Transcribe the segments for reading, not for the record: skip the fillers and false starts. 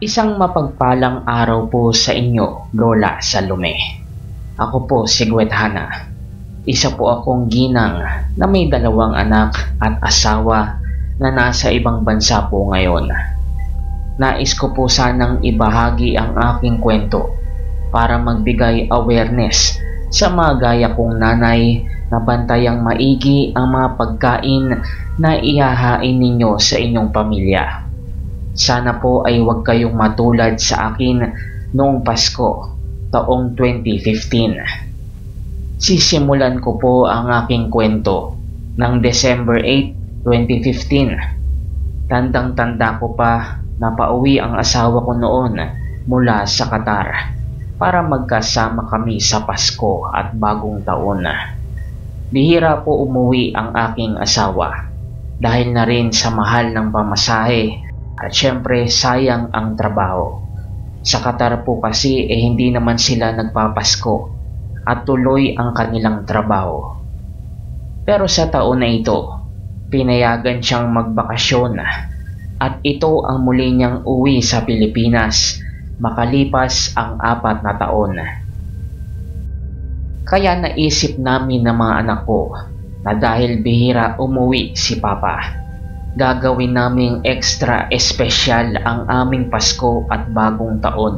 Isang mapagpalang araw po sa inyo, Lola Salome. Ako po si Gwethana. Isa po akong ginang na may 2 anak at asawa na nasa ibang bansa po ngayon. Nais ko po sanang ibahagi ang aking kwento para magbigay awareness sa mga gaya kong nanay na bantayang maigi ang mga pagkain na ihahain ninyo sa inyong pamilya. Sana po ay huwag kayong matulad sa akin noong Pasko, taong 2015. Sisimulan ko po ang aking kwento ng December 8, 2015. Tandang-tanda ko pa na pauwi ang asawa ko noon mula sa Qatar para magkasama kami sa Pasko at Bagong Taon. Bihira po umuwi ang aking asawa dahil na rin sa mahal ng pamasahe. At syempre sayang ang trabaho. Sa Qatar po kasi hindi naman sila nagpapasko at tuloy ang kanilang trabaho. Pero sa taon na ito, pinayagan siyang magbakasyon at ito ang muli niyang uwi sa Pilipinas makalipas ang 4 na taon. Kaya naisip namin ng mga anak ko na dahil bihira umuwi si Papa, gagawin naming extra espesyal ang aming Pasko at Bagong Taon.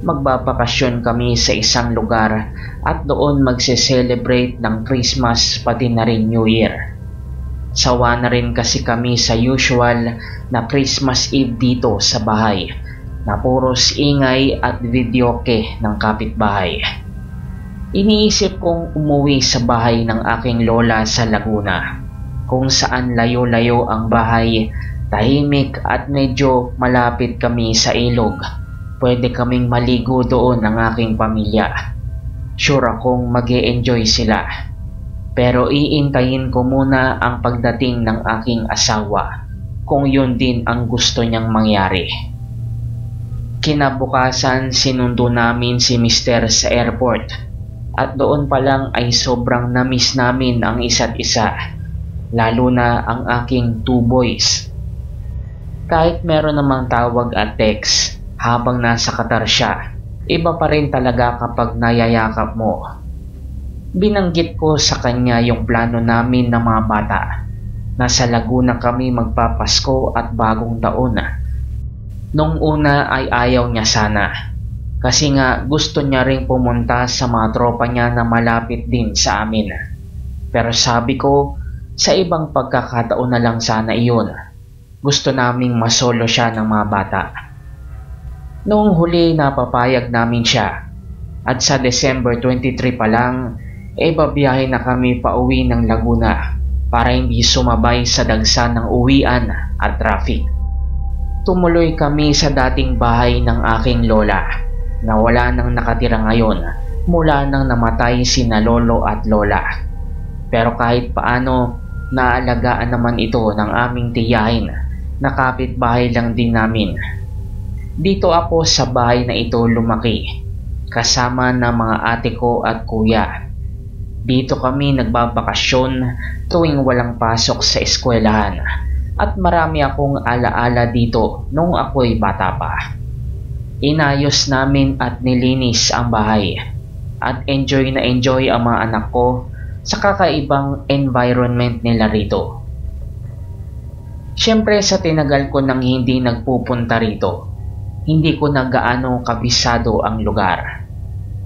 Magbabakasyon kami sa isang lugar at doon magse-celebrate ng Christmas pati na rin New Year. Sawa na rin kasi kami sa usual na Christmas Eve dito sa bahay na puros ingay at videoke ng kapitbahay. Iniisip kong umuwi sa bahay ng aking lola sa Laguna, kung saan layo-layo ang bahay, tahimik at medyo malapit kami sa ilog. Pwede kaming maligo doon ng aking pamilya. Sure akong mag-e-enjoy sila. Pero iintayin ko muna ang pagdating ng aking asawa kung yun din ang gusto niyang mangyari. Kinabukasan sinundo namin si Mr. sa airport at doon pa lang ay sobrang na-miss namin ang isa't isa. Lalo na ang aking 2 boys. Kahit meron namang tawag at text habang nasa Qatar siya, iba pa rin talaga kapag nayayakap mo. Binanggit ko sa kanya yung plano namin ng mga bata. Nasa Laguna kami magpapasko at Bagong Taon. Nung una ay ayaw niya sana. Kasi nga gusto niya ring pumunta sa mga tropa niya na malapit din sa amin. Pero sabi ko, sa ibang pagkakataon na lang sana iyon. Gusto naming masolo siya ng mga bata. Noong huli napapayag namin siya at sa December 23 pa lang babiyahe na kami pauwi ng Laguna para hindi sumabay sa dagsa ng uwian at traffic. Tumuloy kami sa dating bahay ng aking lola na wala nang nakatira ngayon mula nang namatay sina lolo at lola. Pero kahit paano, naalagaan naman ito ng aming tiyahin na kapitbahay lang din namin. Dito ako sa bahay na ito lumaki, kasama ng mga ate ko at kuya. Dito kami nagbabakasyon tuwing walang pasok sa eskwelahan at marami akong alaala dito nung ako'y bata pa. Inayos namin at nilinis ang bahay at enjoy na enjoy ang mga anak ko sa kakaibang environment nila rito. Siyempre sa tinagal ko nang hindi nagpupunta rito, hindi ko na gaano kabisado ang lugar.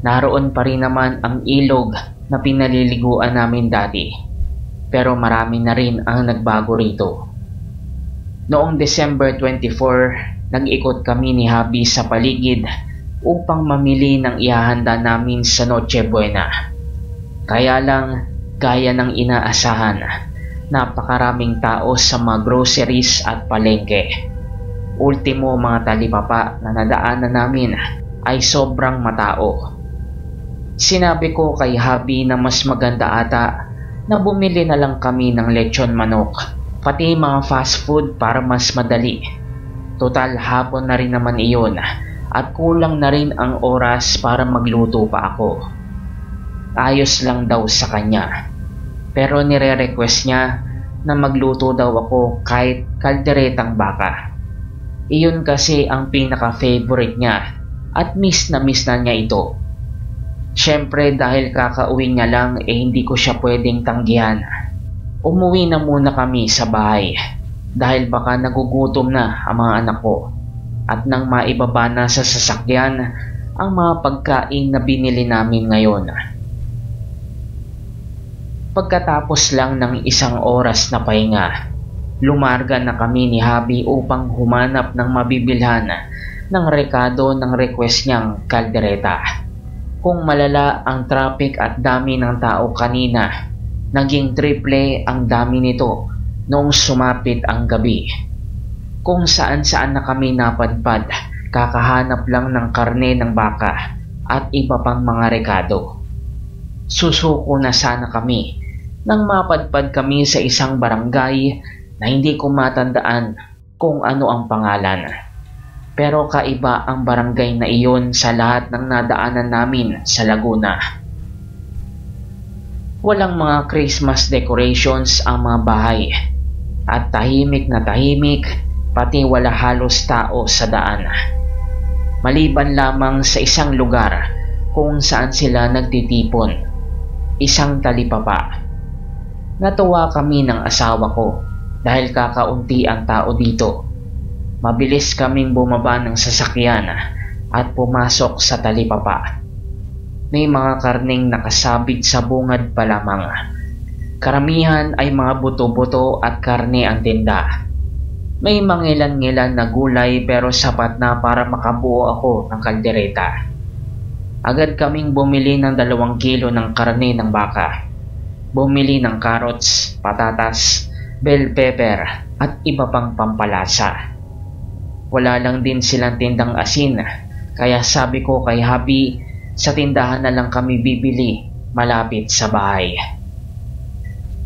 Naroon pa rin naman ang ilog na pinaliliguan namin dati, pero marami na rin ang nagbago rito. Noong December 24, nag-ikot kami ni Habi sa paligid upang mamili ng ihahanda namin sa Noche Buena. Kaya lang, gaya ng inaasahan, napakaraming tao sa mga groceries at palengke. Ultimo mga talipapa na nadaanan namin ay sobrang matao. Sinabi ko kay Habi na mas maganda ata na bumili na lang kami ng lechon manok, pati mga fast food para mas madali. Total hapon na rin naman iyon at kulang na rin ang oras para magluto pa ako. Ayos lang daw sa kanya. Pero nire-request niya na magluto daw ako kahit kalderetang baka. Iyon kasi ang pinaka-favorite niya at miss na niya ito. Syempre dahil kakauwi niya lang hindi ko siya pwedeng tanggihan. Umuwi na muna kami sa bahay dahil baka nagugutom na ang mga anak ko. At nang maibaba na sa sasakyan ang mga pagkain na binili namin ngayon. Pagkatapos lang ng isang oras na pahinga, lumarga na kami ni Habi upang humanap ng mabibilhan ng rekado ng request niyang kaldereta. Kung malala ang traffic at dami ng tao kanina, naging triple ang dami nito noong sumapit ang gabi. Kung saan na kami napadpad, kakahanap lang ng karne ng baka at iba pang mga rekado. Susuko na sana kami nang mapadpad kami sa isang barangay na hindi ko matandaan kung ano ang pangalan. Pero kaiba ang barangay na iyon sa lahat ng nadaanan namin sa Laguna. Walang mga Christmas decorations ang mga bahay at tahimik na tahimik, pati wala halos tao sa daan. Maliban lamang sa isang lugar kung saan sila nagtitipon, isang talipapa. Natuwa kami ng asawa ko dahil kakaunti ang tao dito. Mabilis kaming bumaba ng sasakyan at pumasok sa talipapa. May mga karneng nakasabit sa bungad pa lamang. Karamihan ay mga buto-buto at karne ang tinda. May mangilan-ngilan na gulay pero sapat na para makabuo ako ng kaldereta. Agad kaming bumili ng 2 kilo ng karne ng baka. Bumili ng carrots, patatas, bell pepper at iba pang pampalasa. Wala lang din silang tindang asin, kaya sabi ko kay Habi, sa tindahan na lang kami bibili malapit sa bahay.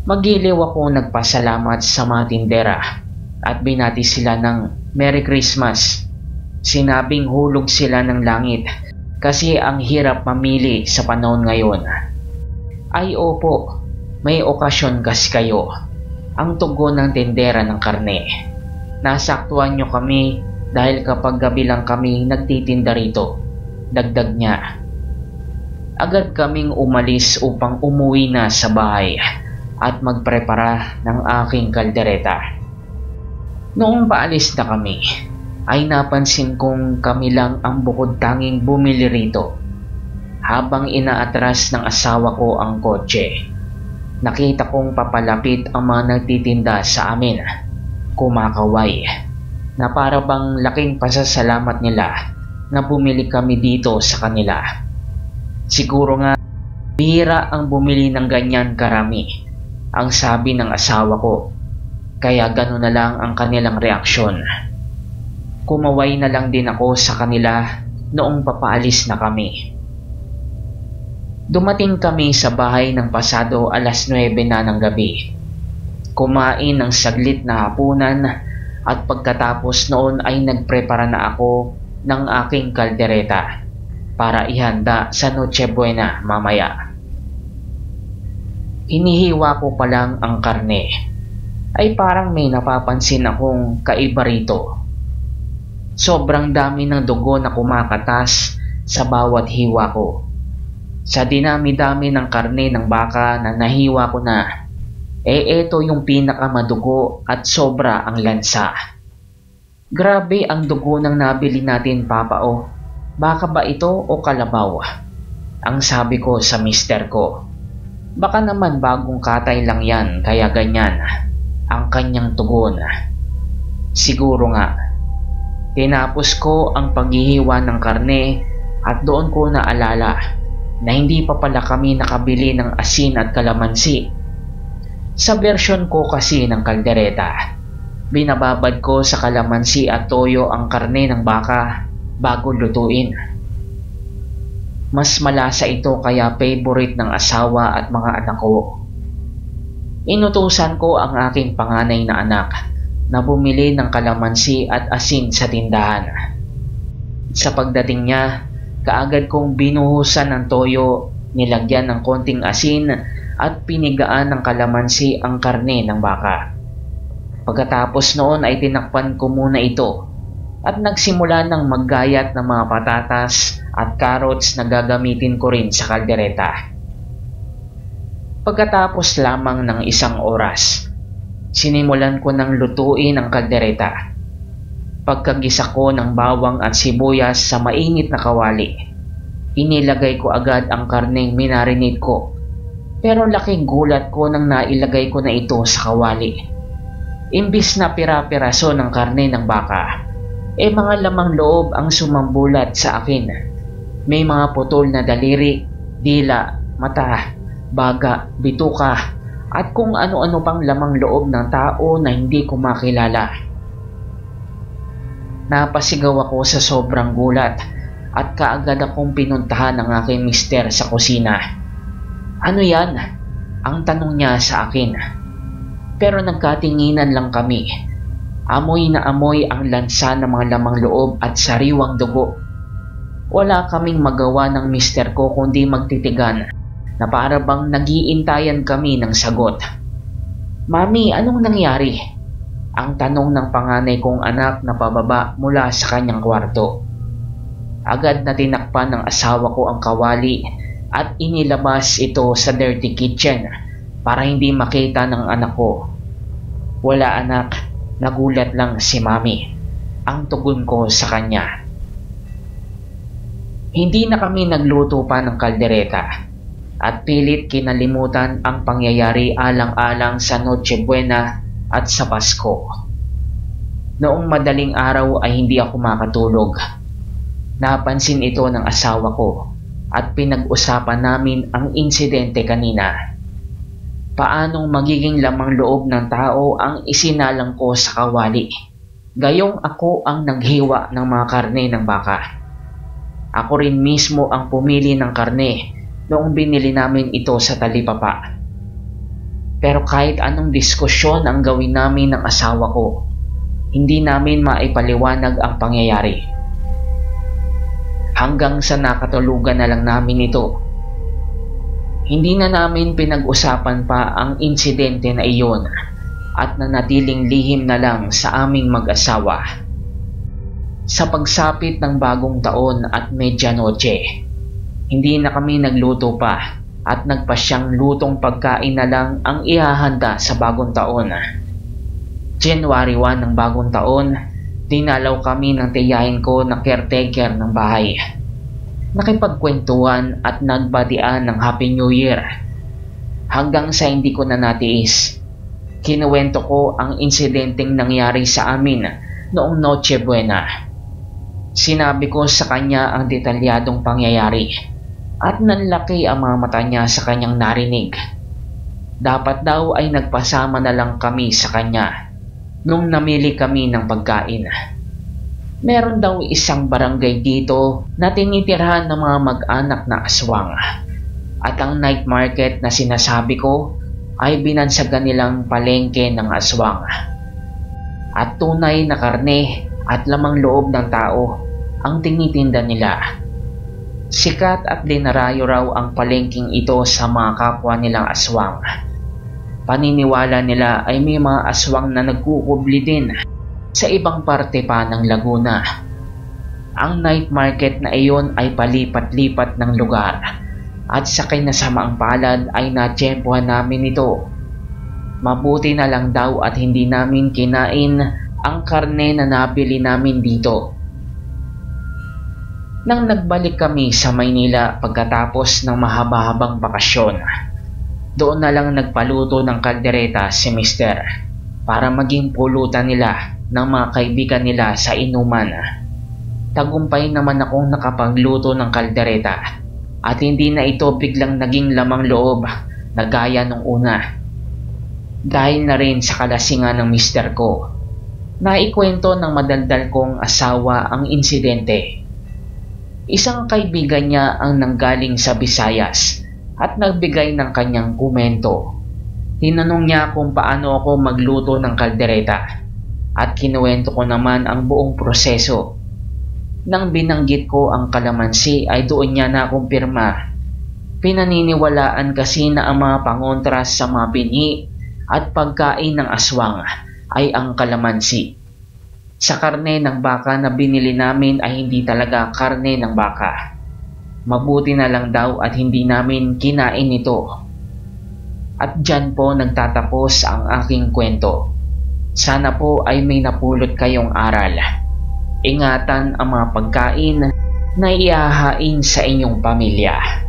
Magiliw ako nagpasalamat sa mga tindera at binati sila ng Merry Christmas. Sinabing hulog sila ng langit kasi ang hirap mamili sa panahon ngayon. Ay opo, may okasyon kasi kayo. Ang tugon ng tindera ng karne. Nasaktuan nyo kami dahil kapag gabi lang kami nagtitinda rito. Dagdag niya. Agad kaming umalis upang umuwi na sa bahay at magprepara ng aking kaldereta. Noong paalis na kami, ay napansin kong kami lang ang bukod tanging bumili rito. Habang inaatras ng asawa ko ang kotse, nakita kong papalapit ang mga nagtitinda sa amin, kumakaway, na para bang laking pasasalamat nila na bumili kami dito sa kanila. Siguro nga, bihira ang bumili ng ganyan karami, ang sabi ng asawa ko. Kaya gano'n na lang ang kanilang reaksyon. Kumaway na lang din ako sa kanila noong papaalis na kami. Dumating kami sa bahay ng pasado 9:00 na ng gabi. Kumain ng saglit na hapunan at pagkatapos noon ay nagprepara na ako ng aking kaldereta para ihanda sa Noche Buena mamaya. Hinihiwa ko pa lang ang karne. Ay parang may napapansin akong kaiba rito. Sobrang dami ng dugo na kumakatas sa bawat hiwa ko. Sa dinami-dami ng karne ng baka na nahiwa ko na, eto yung pinakamadugo at sobra ang lansa. Grabe ang dugo ng nabili natin, Papa o. Baka ba ito o kalabaw? Ang sabi ko sa mister ko. Baka naman bagong katay lang yan kaya ganyan ang kanyang tugon. Siguro nga. Tinapos ko ang paghihiwa ng karne at doon ko naalala na hindi pa pala kami nakabili ng asin at kalamansi. Sa version ko kasi ng kaldereta, binababad ko sa kalamansi at toyo ang karne ng baka bago lutuin. Mas malasa ito kaya favorite ng asawa at mga anak ko. Inutusan ko ang aking panganay na anak na bumili ng kalamansi at asin sa tindahan. Sa pagdating niya, kaagad kong binuhusan ng toyo, nilagyan ng konting asin at pinigaan ng kalamansi ang karne ng baka. Pagkatapos noon ay tinakpan ko muna ito at nagsimula ng maggayat ng mga patatas at carrots na gagamitin ko rin sa kaldereta. Pagkatapos lamang ng 1 oras, sinimulan ko ng lutuin ang kaldereta. Pagkagisa ko ng bawang at sibuyas sa mainit na kawali, inilagay ko agad ang karneng minarinate ko. Pero laking gulat ko nang nailagay ko na ito sa kawali. Imbis na pira-piraso ng karne ng baka, mga lamang loob ang sumambulat sa akin. May mga putol na daliri, dila, mata, baga, bituka, at kung ano-ano pang lamang loob ng tao na hindi ko makilala. Napasigaw ako sa sobrang gulat at kaagad akong pinuntahan ng aking mister sa kusina. "Ano yan?" ang tanong niya sa akin. Pero nagkatinginan lang kami. Amoy na amoy ang lansa ng mga lamang loob at sariwang dugo. Wala kaming magawa ng mister ko kundi magtitigan na para bang nag-iintayan kami ng sagot. "Mami, anong nangyari?" ang tanong ng panganay kong anak na pababa mula sa kanyang kwarto. Agad na tinakpan ng asawa ko ang kawali at inilabas ito sa dirty kitchen para hindi makita ng anak ko. "Wala anak, nagulat lang si Mami," ang tugon ko sa kanya. Hindi na kami nagluto pa ng kaldereta at pilit kinalimutan ang pangyayari alang-alang sa Noche Buena at sa Pasko. Noong madaling araw ay hindi ako makatulog. Napansin ito ng asawa ko at pinag-usapan namin ang insidente kanina. Paanong magiging lamang loob ng tao ang isinalang ko sa kawali, gayong ako ang naghiwa ng mga karne ng baka. Ako rin mismo ang pumili ng karne noong binili namin ito sa talipapa. Pero kahit anong diskusyon ang gawin namin ng asawa ko, hindi namin maipaliwanag ang pangyayari. Hanggang sa nakatulugan na lang namin ito. Hindi na namin pinag-usapan pa ang insidente na iyon at nanatiling lihim na lang sa aming mag-asawa. Sa pagsapit ng bagong taon at medyanoche, hindi na kami nagluto pa at nagpasyang lutong pagkain na lang ang ihahanda sa bagong taon. January 1 ng bagong taon, dinalaw kami ng tiyahin ko na caretaker ng bahay. Nakipagkwentuhan at nagbatian ng Happy New Year. Hanggang sa hindi ko na natiis, kinuwento ko ang insidenteng nangyari sa amin noong Noche Buena. Sinabi ko sa kanya ang detalyadong pangyayari at nanlaki ang mga mata niya sa kanyang narinig. Dapat daw ay nagpasama na lang kami sa kanya nung namili kami ng pagkain. Meron daw isang barangay dito na tinitirhan ng mga mag-anak na aswang. At ang night market na sinasabi ko ay binansagan nilang palengke ng aswang. At tunay na karne at lamang loob ng tao ang tinitinda nila. Sikat at dinarayo raw ang palengking ito sa mga kapwa nilang aswang. Paniniwala nila ay may mga aswang na nagkukubli din sa ibang parte pa ng Laguna. Ang night market na iyon ay palipat-lipat ng lugar at sa kinasamaang palad ay natsyempohan namin ito. Mabuti na lang daw at hindi namin kinain ang karne na nabili namin dito. Nang nagbalik kami sa Maynila pagkatapos ng mahaba-habang bakasyon, doon na lang nagpaluto ng kaldereta si Mister para maging pulutan nila ng mga kaibigan nila sa inuman. Tagumpay naman akong nakapagluto ng kaldereta at hindi na ito biglang naging lamang loob na gaya nung una. Dahil na rin sa kalasingan ng mister ko, naikwento ng madaldal kong asawa ang insidente. Isang kaibigan niya ang nanggaling sa Visayas at nagbigay ng kanyang komento. Tinanong niya kung paano ako magluto ng kaldereta at kinuwento ko naman ang buong proseso. Nang binanggit ko ang kalamansi ay doon niya nakumpirma. Pinaniniwalaan kasi na ang mga pangontras sa mga binhi at pagkain ng aswang ay ang kalamansi. Sa karne ng baka na binili namin ay hindi talaga karne ng baka. Mabuti na lang daw at hindi namin kinain ito. At dyan po nagtatapos ang aking kwento. Sana po ay may napulot kayong aral. Ingatan ang mga pagkain na ihahain sa inyong pamilya.